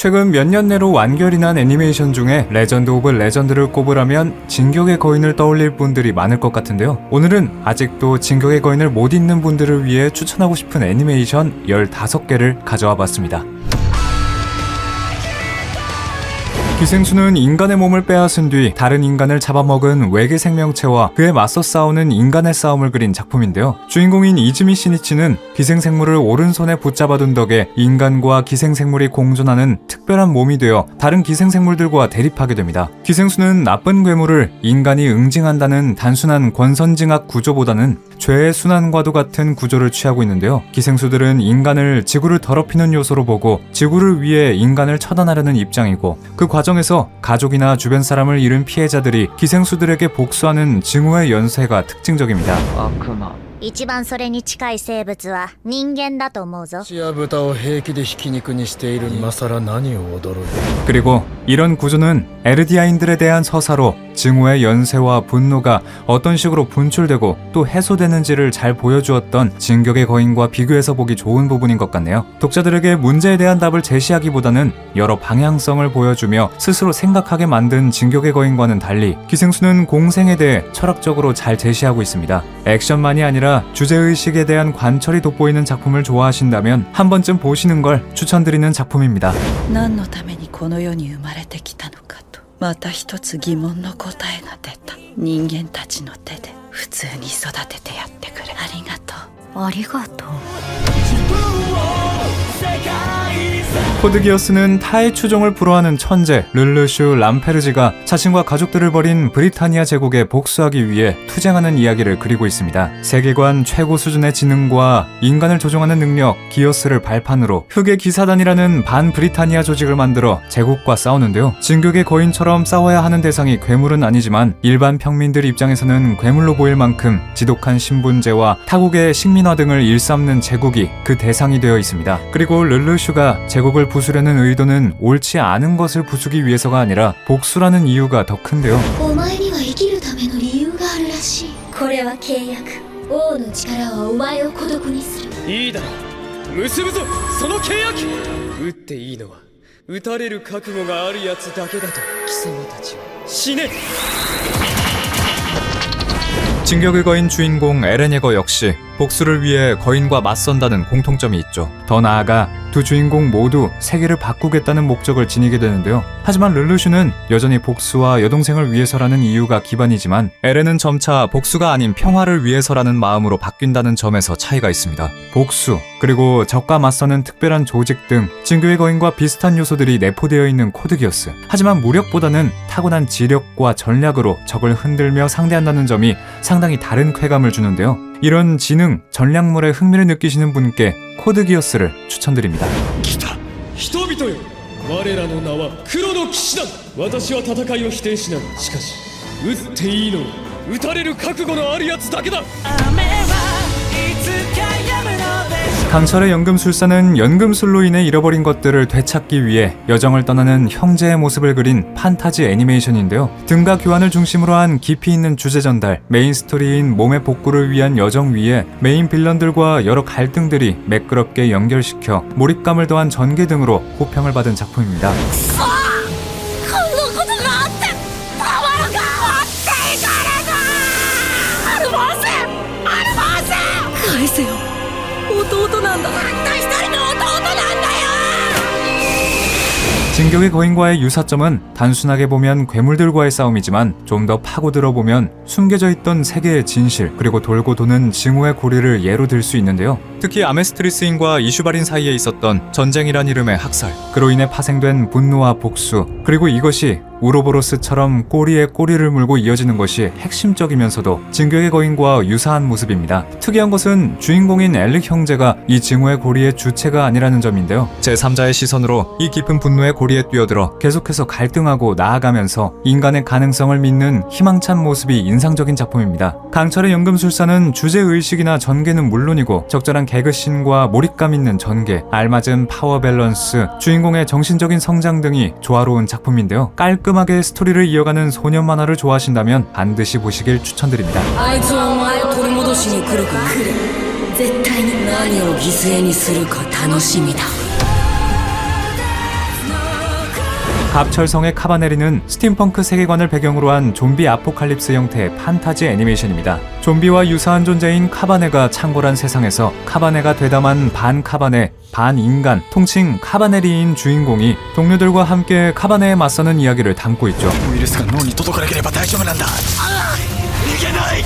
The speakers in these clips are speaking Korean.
최근 몇 년 내로 완결이 난 애니메이션 중에 레전드 오브 레전드를 꼽으라면 진격의 거인을 떠올릴 분들이 많을 것 같은데요. 오늘은 아직도 진격의 거인을 못 잊는 분들을 위해 추천하고 싶은 애니메이션 15개를 가져와 봤습니다. 기생수는 인간의 몸을 빼앗은 뒤 다른 인간을 잡아먹은 외계 생명체와 그에 맞서 싸우는 인간의 싸움을 그린 작품인데요. 주인공인 이즈미 시니치는 기생생물을 오른손에 붙잡아둔 덕에 인간과 기생생물이 공존하는 특별한 몸이 되어 다른 기생생물들과 대립하게 됩니다. 기생수는 나쁜 괴물을 인간이 응징한다는 단순한 권선징악 구조보다는 죄의 순환과도 같은 구조를 취하고 있는데요. 기생수들은 인간을 지구를 더럽히는 요소로 보고 지구를 위해 인간을 처단하려는 입장이고, 그 과정에서 가족이나 주변 사람을 잃은 피해자들이 기생수들에게 복수하는 증오의 연쇄가 특징적입니다. 一番それに近い生物は人間だと思うぞ。 血や豚を平気でひき肉にしている今更何を驚いて。 그리고 이런 구조는 에르디아인들에 대한 서사로 증오의 연쇄와 분노가 어떤 식으로 분출되고 또 해소되는지를 잘 보여주었던 진격의 거인과 비교해서 보기 좋은 부분인 것 같네요. 독자들에게 문제에 대한 답을 제시하기보다는 여러 방향성을 보여주며 스스로 생각하게 만든 진격의 거인과는 달리 기생수는 공생에 대해 철학적으로 잘 제시하고 있습니다. 액션만이 아니라 주제의식에 대한 관철이 돋보이는 작품을 좋아하신다면 한 번쯤 보시는 걸 추천드리는 작품입니다. 何のためにこの世に生まれてきたのかと、また一つ疑問の答えが出た。人間たちの手で普通に育ててやってくれ。ありがとう。ありがとう。 코드기어스는 타의 추종을 불허하는 천재 르르슈 람페르지가 자신과 가족들을 버린 브리타니아 제국에 복수하기 위해 투쟁하는 이야기를 그리고 있습니다. 세계관 최고 수준의 지능과 인간을 조종하는 능력 기어스를 발판으로 흑의 기사단이라는 반 브리타니아 조직을 만들어 제국과 싸우는데요. 진격의 거인처럼 싸워야 하는 대상이 괴물은 아니지만 일반 평민들 입장에서는 괴물로 보일 만큼 지독한 신분제와 타국의 식민화 등을 일삼는 제국이 그 대상이 되어 있습니다. 그리고 르르슈가 제국을 부수려는 의도는 옳지 않은 것을 부수기 위해서가 아니라 복수라는 이유가 더 큰데요. お前には生きるための理由があるらしい。これは契約。王の力はお前を孤独にする。いいだろう、結ぶぞその契約。撃っていいのは撃たれる覚悟があるやつだけだと貴様たちは死ね。 진격의 거인 주인공 에렌 예거 역시 복수를 위해 거인과 맞선다는 공통점이 있죠. 더 나아가 두 주인공 모두 세계를 바꾸겠다는 목적을 지니게 되는데요. 하지만 르르슈는 여전히 복수와 여동생을 위해서라는 이유가 기반이지만 에렌은 점차 복수가 아닌 평화를 위해서라는 마음으로 바뀐다는 점에서 차이가 있습니다. 복수, 그리고 적과 맞서는 특별한 조직 등 진격의 거인과 비슷한 요소들이 내포되어 있는 코드기어스. 하지만 무력보다는 타고난 지력과 전략으로 적을 흔들며 상대한다는 점이 상당히 다른 쾌감을 주는데요. 이런 지능, 전략물에 흥미를 느끼시는 분께 코드기어스를 추천드립니다. 来た人々よ、我らの名は黒の騎士団。私は戦いを否定しない。しかし撃っていいのは撃たれる覚悟のあるやつだけだ。 강철의 연금술사는 연금술로 인해 잃어버린 것들을 되찾기 위해 여정을 떠나는 형제의 모습을 그린 판타지 애니메이션인데요. 등가 교환을 중심으로 한 깊이 있는 주제 전달, 메인 스토리인 몸의 복구를 위한 여정 위에 메인 빌런들과 여러 갈등들이 매끄럽게 연결시켜 몰입감을 더한 전개 등으로 호평을 받은 작품입니다. こんなことがあってたまるか。持っていかれた。アルバーセン、アルバーセン。返せよ、弟なんだ。たった一人の弟なんだよ。 진격의 거인과의 유사점은 단순하게 보면 괴물들과의 싸움이지만 좀 더 파고들어 보면 숨겨져 있던 세계의 진실, 그리고 돌고 도는 증오의 고리를 예로 들 수 있는데요. 특히 아메스트리스인과 이슈바린 사이에 있었던 전쟁이란 이름의 학살, 그로 인해 파생된 분노와 복수, 그리고 이것이 우로보로스처럼 꼬리에 꼬리를 물고 이어지는 것이 핵심적이면서도 진격의 거인과 유사한 모습입니다. 특이한 것은 주인공인 엘릭 형제가 이 증오의 고리의 주체가 아니라는 점인데요. 제3자의 시선으로 이 깊은 분노의 고리에 뛰어들어 계속해서 갈등하고 나아가면서 인간의 가능성을 믿는 희망찬 모습이 인상적인 작품입니다. 강철의 연금술사는 주제의식이나 전개는 물론이고 적절한 개그씬과 몰입감 있는 전개, 알맞은 파워 밸런스, 주인공의 정신적인 성장 등이 조화로운 작품인데요. 깔끔하게 스토리를 이어가는 소년 만화를 좋아하신다면 반드시 보시길 추천드립니다. あいつはお前を取り戻しに来るか。来る。絶対に。何を犠牲にするか楽しみだ。 갑철성의 카바네리는 스팀펑크 세계관을 배경으로 한 좀비 아포칼립스 형태의 판타지 애니메이션입니다. 좀비와 유사한 존재인 카바네가 창궐한 세상에서 카바네가 되담한 반 카바네, 반 인간, 통칭 카바네리인 주인공이 동료들과 함께 카바네에 맞서는 이야기를 담고 있죠. ウイルスが脳に届かなければ大丈夫なんだ。逃げない。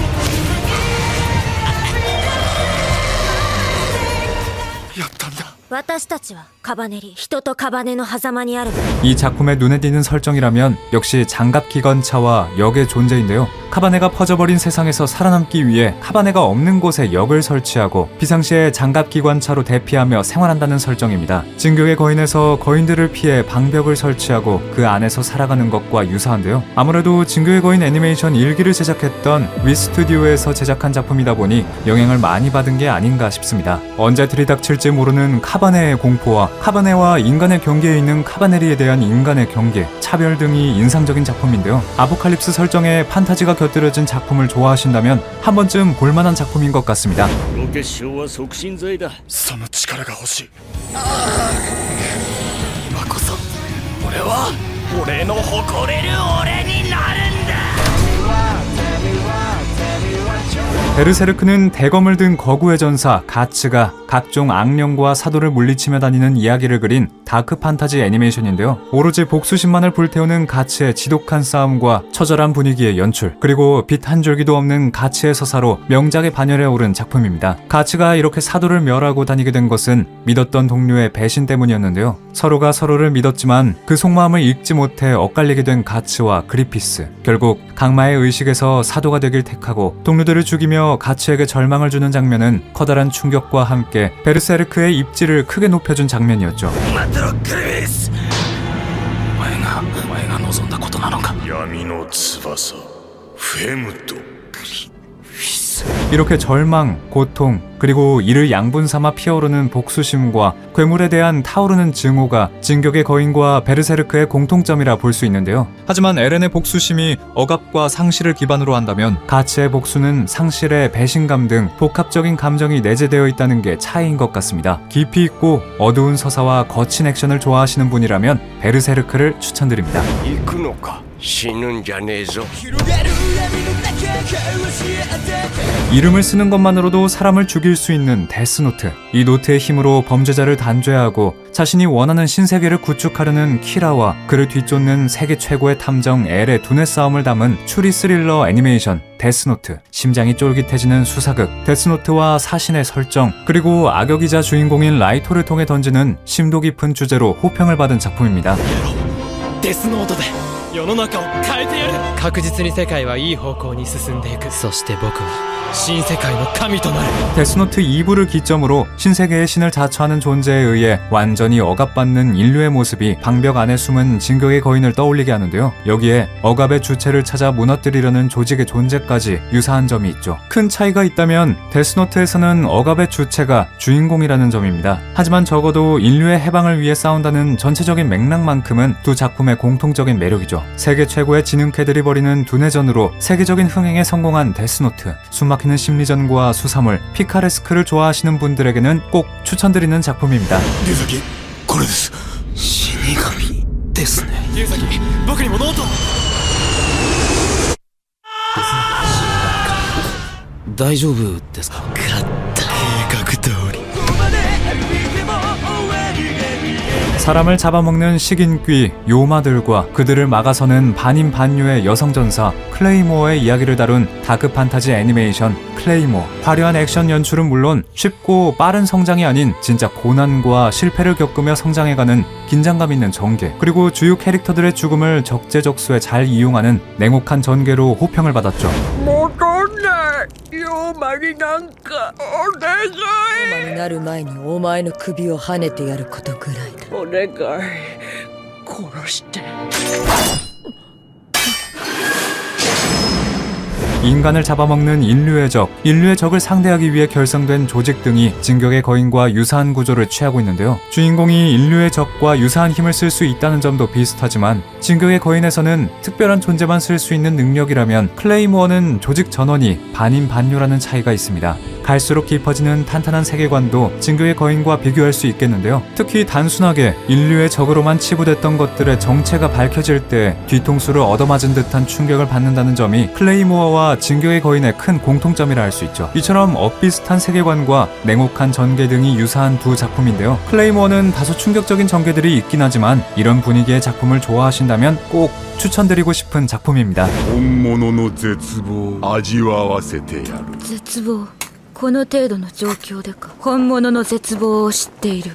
やったんだ。私たちはカバネリ、人とカバネの狭間にある。 이 작품의 눈에 띄는 설정이라면 역시 장갑기관차와 역의 존재인데요. 카바네가 퍼져버린 세상에서 살아남기 위해 카바네가 없는 곳에 역을 설치하고 비상시에 장갑기관차로 대피하며 생활한다는 설정입니다. 진격의 거인에서 거인들을 피해 방벽을 설치하고 그 안에서 살아가는 것과 유사한데요. 아무래도 진격의 거인 애니메이션 1기를 제작했던 위스튜디오에서 제작한 작품이다 보니 영향을 많이 받은 게 아닌가 싶습니다. 언제 들이닥칠지 모르는 카바네의 공포와 카바네와 인간의 경계에 있는 카바네리에 대한 인간의 경계, 차별 등이 인상적인 작품인데요. 아포칼립스 설정에 판타지가 곁들여진 작품을 좋아하신다면 한 번쯤 볼만한 작품인 것 같습니다. ロケショウは促進剤だ。その力が欲しい。今こそ俺は俺の誇れる俺になるんだ。 베르세르크는 대검을 든 거구의 전사 가츠가 각종 악령과 사도를 물리치며 다니는 이야기를 그린 다크 판타지 애니메이션인데요. 오로지 복수심만을 불태우는 가츠의 지독한 싸움과 처절한 분위기의 연출, 그리고 빛 한 줄기도 없는 가츠의 서사로 명작의 반열에 오른 작품입니다. 가츠가 이렇게 사도를 멸하고 다니게 된 것은 믿었던 동료의 배신 때문이었는데요. 서로가 서로를 믿었지만 그 속마음을 읽지 못해 엇갈리게 된 가츠와 그리피스. 결국 강마의 의식에서 사도가 되길 택하고 동료들을 죽이며 가츠에게 절망을 주는 장면은 커다란 충격과 함께 베르세르크의 입지를 크게 높여준 장면이었죠. 待ってろクリス。お前が望んだことなのか。闇の翼フェムト。 이렇게 절망, 고통, 그리고 이를 양분 삼아 피어오르는 복수심과 괴물에 대한 타오르는 증오가 진격의 거인과 베르세르크의 공통점이라 볼 수 있는데요. 하지만 에렌의 복수심이 억압과 상실을 기반으로 한다면 가츠의 복수는 상실의 배신감 등 복합적인 감정이 내재되어 있다는 게 차이인 것 같습니다. 깊이 있고 어두운 서사와 거친 액션을 좋아하시는 분이라면 베르세르크를 추천드립니다. 行くのか。死ぬんじゃねえぞ。 이름을 쓰는 것만으로도 사람을 죽일 수 있는 데스노트. 이 노트의 힘으로 범죄자를 단죄하고 자신이 원하는 신세계를 구축하려는 키라와 그를 뒤쫓는 세계 최고의 탐정 엘의 두뇌 싸움을 담은 추리 스릴러 애니메이션 데스노트. 심장이 쫄깃해지는 수사극 데스노트와 사신의 설정, 그리고 악역이자 주인공인 라이토를 통해 던지는 심도 깊은 주제로 호평을 받은 작품입니다. デスノートで世の中を変えてやる。確実に世界はいい方向に進んでいく。そして僕は新世界の神となる。 데스노트 2부를 기점으로 신세계의 신을 자처하는 존재에 의해 완전히 억압받는 인류의 모습이 방벽 안에 숨은 진격의 거인을 떠올리게 하는데요. 여기에 억압의 주체를 찾아 무너뜨리려는 조직의 존재까지 유사한 점이 있죠. 큰 차이가 있다면 데스노트에서는 억압의 주체가 주인공이라는 점입니다. 하지만 적어도 인류의 해방을 위해 싸운다는 전체적인 맥락만큼은 두 작품의 공통적인 매력이죠. 세계 최고의 지능캐들이 벌이는 두뇌전으로 세계적인 흥행에 성공한 데스노트. 숨막히는 심리전과 수사물, 피카레스크를 좋아하시는 분들에게는 꼭 추천드리는 작품입니다. 龍崎これです。死神ですね。龍崎僕にもノート。大丈夫ですか。勝った計画通り。 사람을 잡아먹는 식인귀 요마들과 그들을 막아서는 반인반유의 여성전사 클레이모어의 이야기를 다룬 다크 판타지 애니메이션 클레이모. 화려한 액션 연출은 물론 쉽고 빠른 성장이 아닌 진짜 고난과 실패를 겪으며 성장해가는 긴장감 있는 전개, 그리고 주요 캐릭터들의 죽음을 적재적소에 잘 이용하는 냉혹한 전개로 호평을 받았죠. になる前にお前の首を跳ねてやることぐらいだ。お願い殺して。 인간을 잡아먹는 인류의 적을 상대하기 위해 결성된 조직 등이 진격의 거인과 유사한 구조를 취하고 있는데요. 주인공이 인류의 적과 유사한 힘을 쓸 수 있다는 점도 비슷하지만 진격의 거인에서는 특별한 존재만 쓸 수 있는 능력이라면 클레이모어는 조직 전원이 반인반료라는 차이가 있습니다. 갈수록 깊어지는 탄탄한 세계관도 진격의 거인과 비교할 수 있겠는데요. 특히 단순하게 인류의 적으로만 치부됐던 것들의 정체가 밝혀질 때 뒤통수를 얻어맞은 듯한 충격을 받는다는 점이 클레이모어와 진격의 거인의 큰 공통점이라 할 수 있죠. 이처럼 엇비슷한 세계관과 냉혹한 전개 등이 유사한 두 작품인데요. 클레이모어는 다소 충격적인 전개들이 있긴 하지만 이런 분위기의 작품을 좋아하신다면 꼭 추천드리고 싶은 작품입니다. 本物の絶望味わわせてやる絶望この程度の状況でか本物の絶望を知っている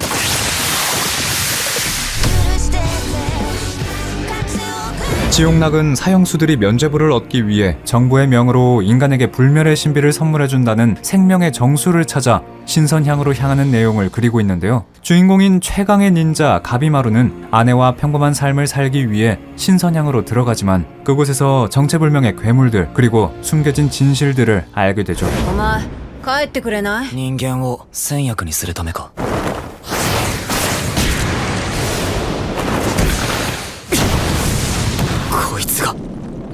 지옥락은 사형수들이 면죄부를 얻기 위해 정부의 명으로 인간에게 불멸의 신비를 선물해준다는 생명의 정수를 찾아 신선향으로 향하는 내용을 그리고 있는데요. 주인공인 최강의 닌자 가비마루는 아내와 평범한 삶을 살기 위해 신선향으로 들어가지만 그곳에서 정체불명의 괴물들 그리고 숨겨진 진실들을 알게 되죠. お前帰ってくれない人間を戦薬にするためか。こいつが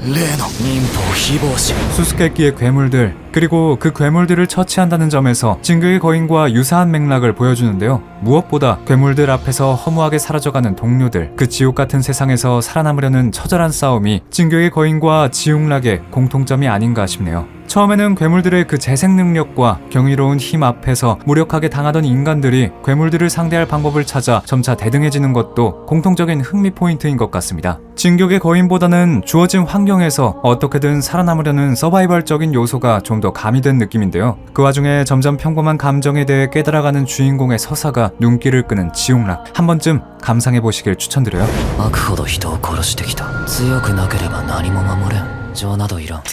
例の民法非防止。 수수께끼의 괴물들 그리고 그 괴물들을 처치한다는 점에서 진격의 거인과 유사한 맥락을 보여주는데요. 무엇보다 괴물들 앞에서 허무하게 사라져가는 동료들 그 지옥 같은 세상에서 살아남으려는 처절한 싸움이 진격의 거인과 지옥락의 공통점이 아닌가 싶네요. 처음에는 괴물들의 그 재생 능력과 경이로운 힘 앞에서 무력하게 당하던 인간들이 괴물들을 상대할 방법을 찾아 점차 대등해지는 것도 공통적인 흥미 포인트인 것 같습니다. 진격의 거인보다는 주어진 환경에서 어떻게든 살아남으려는 서바이벌적인 요소가 좀 더 가미된 느낌인데요. 그 와중에 점점 평범한 감정에 대해 깨달아가는 주인공의 서사가 눈길을 끄는 지옥락 한 번쯤 감상해보시길 추천드려요. 悪ほど人を殺してきた。強くなければ何も守れん。情などいらん。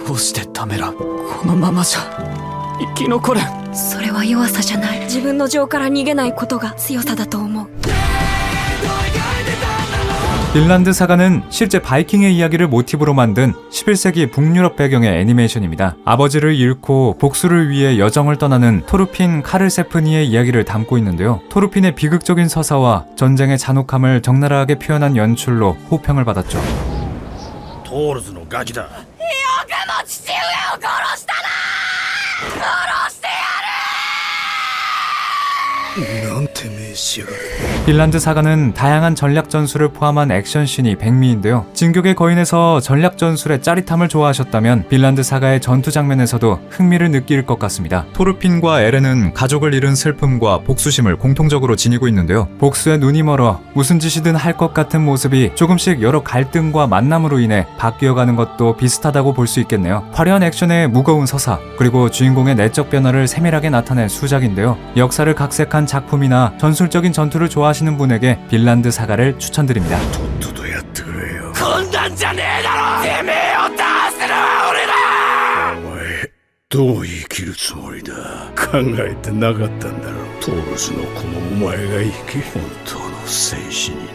どうしてダメら。このままじゃ生き残れん。それは弱さじゃない自分の情から逃げないことが強さだと思う 빈란드 사가는 실제 바이킹의 이야기를 모티브로 만든 11세기 북유럽 배경의 애니메이션입니다. 아버지를 잃고 복수를 위해 여정을 떠나는 토르핀 카를세프니의 이야기를 담고 있는데요. 토르핀의 비극적인 서사와 전쟁의 잔혹함을 적나라하게 표현한 연출로 호평을 받았죠. トールズのガキだよくも父上を殺したな殺してやなんて名しやがる 빈란드 사가는 다양한 전략 전술을 포함한 액션씬이 백미인데요. 진격의 거인에서 전략 전술의 짜릿함을 좋아하셨다면 빈란드 사가의 전투 장면에서도 흥미를 느낄 것 같습니다. 토르핀과 에렌은 가족을 잃은 슬픔과 복수심을 공통적으로 지니고 있는데요. 복수에 눈이 멀어 무슨 짓이든 할 것 같은 모습이 조금씩 여러 갈등과 만남으로 인해 바뀌어가는 것도 비슷하다고 볼 수 있겠네요. 화려한 액션의 무거운 서사 그리고 주인공의 내적 변화를 세밀하게 나타낸 수작인데요. 역사를 각색한 작품이나 전술적인 전투를 좋아하시는 분에게 빈란드 사가를 추천드립니다. とっととやってくれよこんなんじゃねえだろてめえを倒すのは俺だお前どう生きるつもりだ考えてなかったんだろうトールズのこのお前が生き本当の戦士になれ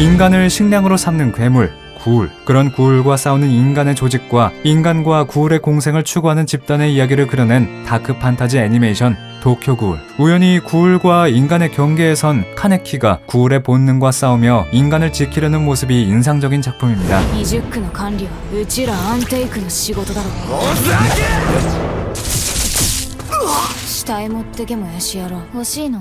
인간을 식량으로 삼는 괴물 구울 그런 구울과 싸우는 인간의 조직과 인간과 구울의 공생을 추구하는 집단의 이야기를 그려낸 다크 판타지 애니메이션 도쿄 구울 우연히 구울과 인간의 경계에 선 카네키가 구울의 본능과 싸우며 인간을 지키려는 모습이 인상적인 작품입니다. 20区の管理はうちらアンテイクの仕事だろ死体持ってけもやしやろ欲しいの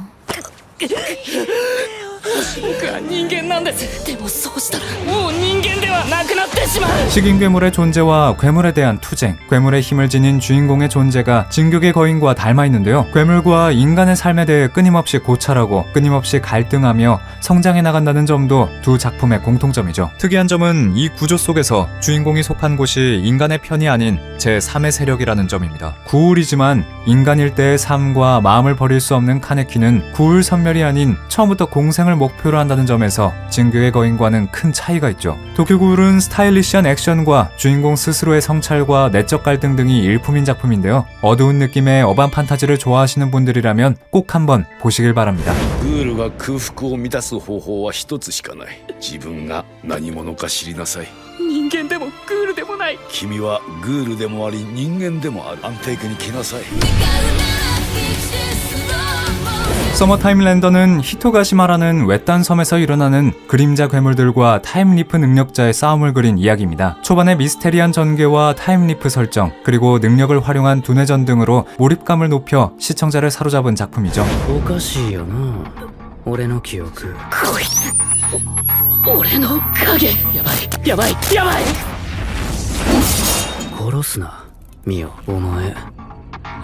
僕は人間なんですでもそうしたらもう人間ではなくなってしまう 식인 괴물의 존재와 괴물에 대한 투쟁 괴물의 힘을 지닌 주인공의 존재가 진격의 거인과 닮아 있는데요. 괴물과 인간의 삶에 대해 끊임없이 고찰하고 끊임없이 갈등하며 성장해 나간다는 점도 두 작품의 공통점이죠. 특이한 점은 이 구조 속에서 주인공이 속한 곳이 인간의 편이 아닌 제3의 세력이라는 점입니다. 구울이지만 인간일 때의 삶과 마음을 버릴 수 없는 카네키는 구울 선멸이 아닌 처음부터 공생을 목표로 한다는 점에서 진격의 거인과는 큰 차이가 있죠. 도쿄 구울은 스타일리시한 액션과 주인공 스스로의 성찰과 내적 갈등 등이 일품인 작품인데요. 어두운 느낌의 어반 판타지를 좋아하시는 분들이라면 꼭 한번 보시길 바랍니다. グールが空腹を満たす方法は一つしかない自分が何者か知りなさい人間でもグールでもない君はグールでもあり人間でもある。安定区に来なさい。 서머타임 랜더는 히토가시마라는 외딴 섬에서 일어나는 그림자 괴물들과 타임리프 능력자의 싸움을 그린 이야기입니다. 초반에 미스테리한 전개와 타임리프 설정, 그리고 능력을 활용한 두뇌전 등으로 몰입감을 높여 시청자를 사로잡은 작품이죠. おかしいよな俺の記憶こいつ俺の影やばいやばいやばい殺すなミオお前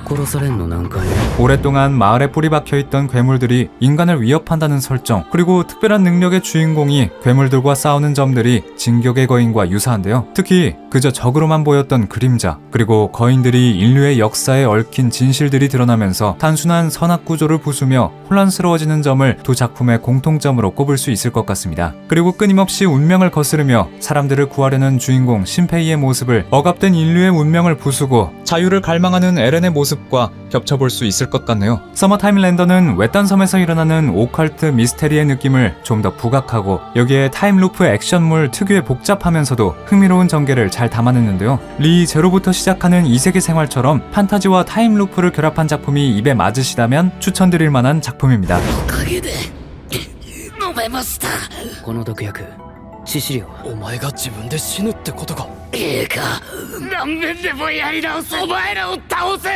殺されんの何回目 오랫동안 마을에 뿌리 박혀있던 괴물들이 인간을 위협한다는 설정, 그리고 특별한 능력의 주인공이 괴물들과 싸우는 점들이 진격의 거인과 유사한데요. 특히 그저 적으로만 보였던 그림자, 그리고 거인들이 인류의 역사에 얽힌 진실들이 드러나면서 단순한 선악 구조를 부수며 혼란스러워지는 점을 두 작품의 공통점으로 꼽을 수 있을 것 같습니다. 그리고 끊임없이 운명을 거스르며 사람들을 구하려는 주인공 신페이의 모습을 억압된 인류의 운명을 부수고 자유를 갈망하는 에렌의 모습과 겹쳐볼 수 있을 것 같네요. 서머타임 랜더는 외딴 섬에서 일어나는 오컬트 미스테리의 느낌을 좀 더 부각하고 여기에 타임루프 액션물 특유의 복잡하면서도 흥미로운 전개를 잘 담아냈는데요. 리 제로부터 시작하는 이세계 생활처럼 판타지와 타임루프를 결합한 작품이 입에 맞으시다면 추천드릴 만한 작품입니다. おかげで飲めました この毒薬致死量はお前が自分で死ぬってことかいいか何遍でもやり直すお前らを倒せ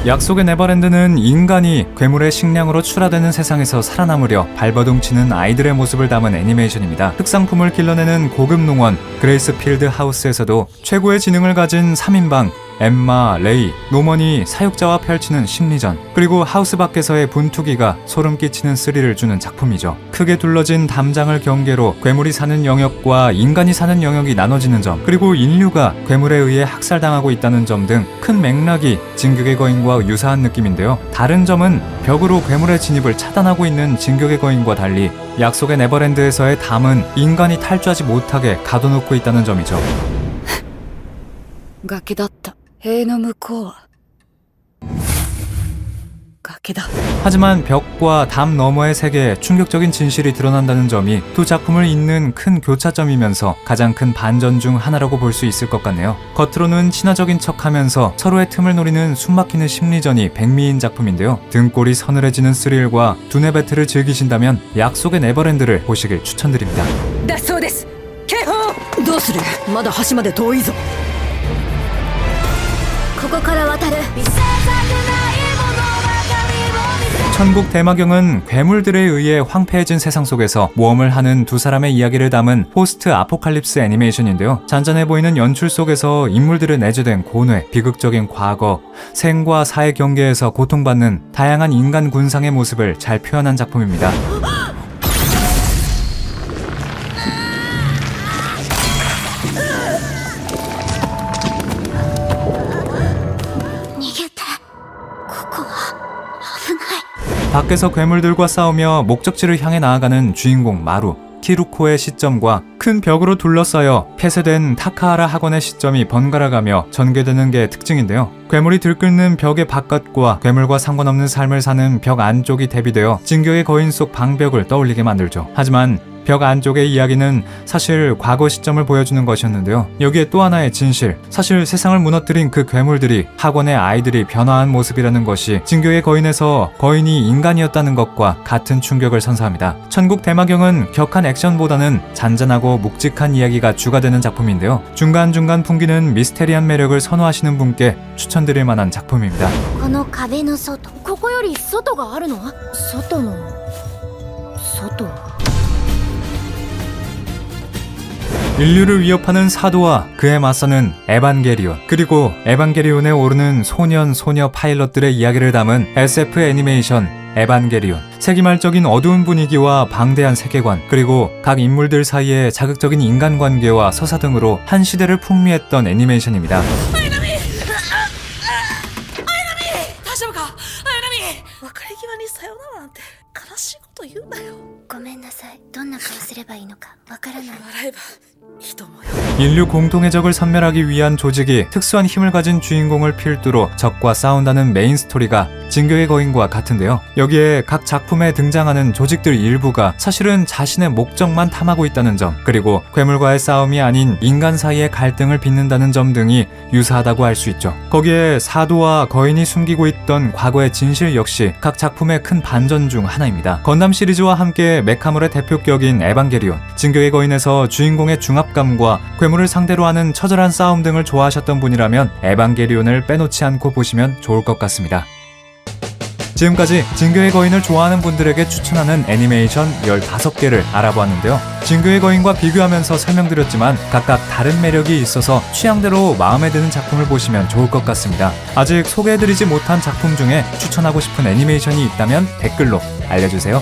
약속의 네버랜드는 인간이 괴물의 식량으로 출하되는 세상에서 살아남으려 발버둥치는 아이들의 모습을 담은 애니메이션입니다. 특상품을 길러내는 고급 농원 그레이스필드 하우스에서도 최고의 지능을 가진 3인방 엠마, 레이, 노먼이 사육자와 펼치는 심리전, 그리고 하우스 밖에서의 분투기가 소름 끼치는 스릴을 주는 작품이죠. 크게 둘러진 담장을 경계로 괴물이 사는 영역과 인간이 사는 영역이 나눠지는 점, 그리고 인류가 괴물에 의해 학살당하고 있다는 점 등 큰 맥락이 진격의 거인과 유사한 느낌인데요. 다른 점은 벽으로 괴물의 진입을 차단하고 있는 진격의 거인과 달리 약속의 네버랜드에서의 담은 인간이 탈주하지 못하게 가둬놓고 있다는 점이죠. 崖だった塀の向こうは崖だ 하지만 벽과 담 너머의 세계에 충격적인 진실이 드러난다는 점이 두 작품을 잇는 큰 교차점이면서 가장 큰 반전 중 하나라고 볼 수 있을 것 같네요. 겉으로는 친화적인 척하면서 서로의 틈을 노리는 숨막히는 심리전이 백미인 작품인데요. 등골이 서늘해지는 스릴과 두뇌 배틀을 즐기신다면 약속의 네버랜드를 보시길 추천드립니다. だそうです警報どうするまだ橋まで遠いぞここから渡る 천국 대마경은 괴물들에 의해 황폐해진 세상 속에서 모험을 하는 두 사람의 이야기를 담은 포스트 아포칼립스 애니메이션인데요. 잔잔해 보이는 연출 속에서 인물들의 내재된 고뇌, 비극적인 과거, 생과 사의 경계에서 고통받는 다양한 인간 군상의 모습을 잘 표현한 작품입니다. 밖에서 괴물들과 싸우며 목적지를 향해 나아가는 주인공 마루, 키루코의 시점과 큰 벽으로 둘러싸여 폐쇄된 타카하라 학원의 시점이 번갈아가며 전개되는 게 특징인데요. 괴물이 들끓는 벽의 바깥과 괴물과 상관없는 삶을 사는 벽 안쪽이 대비되어 진격의 거인 속 방벽을 떠올리게 만들죠. 하지만 벽 안쪽의 이야기는 사실 과거 시점을 보여주는 것이었는데요. 여기에 또 하나의 진실, 사실 세상을 무너뜨린 그 괴물들이 학원의 아이들이 변화한 모습이라는 것이 진격의 거인에서 거인이 인간이었다는 것과 같은 충격을 선사합니다. 천국 대마경은 격한 액션보다는 잔잔하고 묵직한 이야기가 주가 되는 작품인데요. 중간중간 풍기는 미스테리한 매력을 선호하시는 분께 추천드릴 만한 작품입니다. この壁の外ここより外があるの外の外 인류를 위협하는 사도와 그에 맞서는 에반게리온, 그리고 에반게리온에 오르는 소년, 소녀 파일럿들의 이야기를 담은 SF 애니메이션 에반게리온. 세기말적인 어두운 분위기와 방대한 세계관, 그리고 각 인물들 사이의 자극적인 인간관계와 서사 등으로 한 시대를 풍미했던 애니메이션입니다. 大丈夫か綾波別れ際にさよならなんて悲しいこと言うなよごめんなさいどんな顔すればいいのかわからない笑えば人もよ 인류 공통의 적을 섬멸하기 위한 조직이 특수한 힘을 가진 주인공을 필두로 적과 싸운다는 메인 스토리가 진격의 거인과 같은데요. 여기에 각 작품에 등장하는 조직들 일부가 사실은 자신의 목적만 탐하고 있다는 점, 그리고 괴물과의 싸움이 아닌 인간 사이의 갈등을 빚는다는 점 등이 유사하다고 할 수 있죠. 거기에 사도와 거인이 숨기고 있던 과거의 진실 역시 각 작품의 큰 반전 중 하나입니다. 건담 시리즈와 함께 메카물의 대표격인 에반게리온, 진격의 거인에서 주인공의 중압감과 괴물을 상대로 하는 처절한 싸움 등을 좋아하셨던 분이라면 에반게리온을 빼놓지 않고 보시면 좋을 것 같습니다. 지금까지 진격의 거인을 좋아하는 분들에게 추천하는 애니메이션 15개를 알아보았는데요. 진격의 거인과 비교하면서 설명드렸지만 각각 다른 매력이 있어서 취향대로 마음에 드는 작품을 보시면 좋을 것 같습니다. 아직 소개해드리지 못한 작품 중에 추천하고 싶은 애니메이션이 있다면 댓글로 알려주세요.